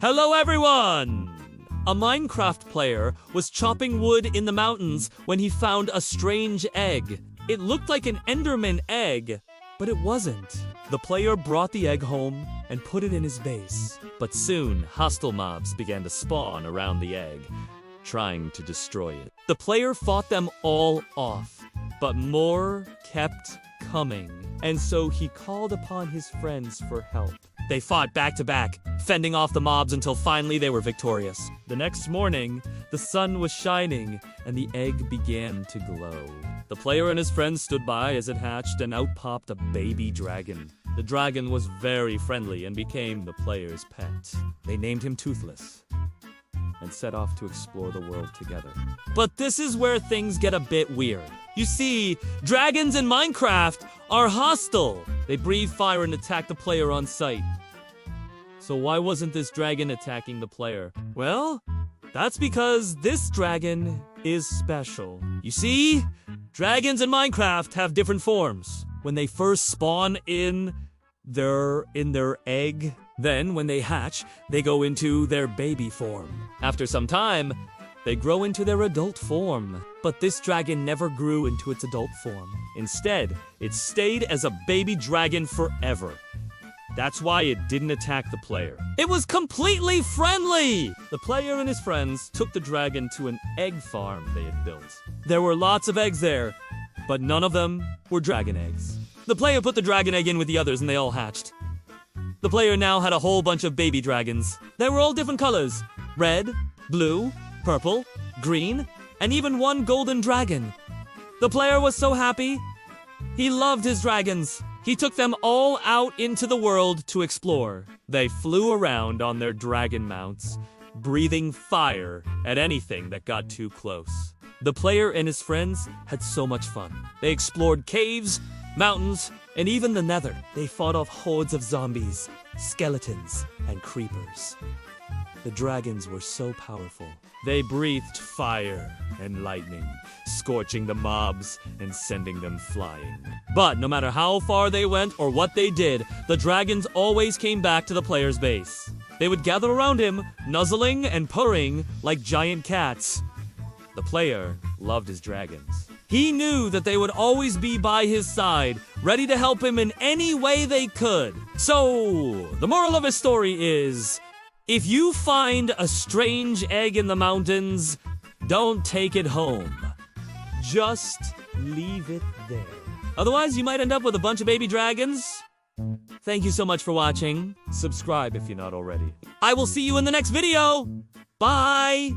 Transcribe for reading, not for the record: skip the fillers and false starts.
Hello everyone! A Minecraft player was chopping wood in the mountains when he found a strange egg. It looked like an Enderman egg, but it wasn't. The player brought the egg home and put it in his base. But soon, hostile mobs began to spawn around the egg, trying to destroy it. The player fought them all off, but more kept coming, and so he called upon his friends for help. They fought back to back, fending off the mobs until finally they were victorious. The next morning, the sun was shining and the egg began to glow. The player and his friends stood by as it hatched, and out popped a baby dragon. The dragon was very friendly and became the player's pet. They named him Toothless and set off to explore the world together. But this is where things get a bit weird. You see, dragons in Minecraft are hostile. They breathe fire and attack the player on sight. So why wasn't this dragon attacking the player? Well, that's because this dragon is special. You see, dragons in Minecraft have different forms. When they first spawn in their egg, then when they hatch, they go into their baby form. After some time, they grow into their adult form. But this dragon never grew into its adult form. Instead, it stayed as a baby dragon forever. That's why it didn't attack the player. It was completely friendly! The player and his friends took the dragon to an egg farm they had built. There were lots of eggs there, but none of them were dragon eggs. The player put the dragon egg in with the others and they all hatched. The player now had a whole bunch of baby dragons. They were all different colors: red, blue, purple, green, and even one golden dragon. The player was so happy. He loved his dragons. He took them all out into the world to explore. They flew around on their dragon mounts, breathing fire at anything that got too close. The player and his friends had so much fun. They explored caves, mountains, and even the Nether. They fought off hordes of zombies, skeletons, and creepers. The dragons were so powerful. They breathed fire and lightning, scorching the mobs and sending them flying. But no matter how far they went or what they did, the dragons always came back to the player's base. They would gather around him, nuzzling and purring like giant cats. The player loved his dragons. He knew that they would always be by his side, ready to help him in any way they could. So, the moral of his story is, if you find a strange egg in the mountains, don't take it home. Just leave it there. Otherwise, you might end up with a bunch of baby dragons. Thank you so much for watching. Subscribe if you're not already. I will see you in the next video. Bye!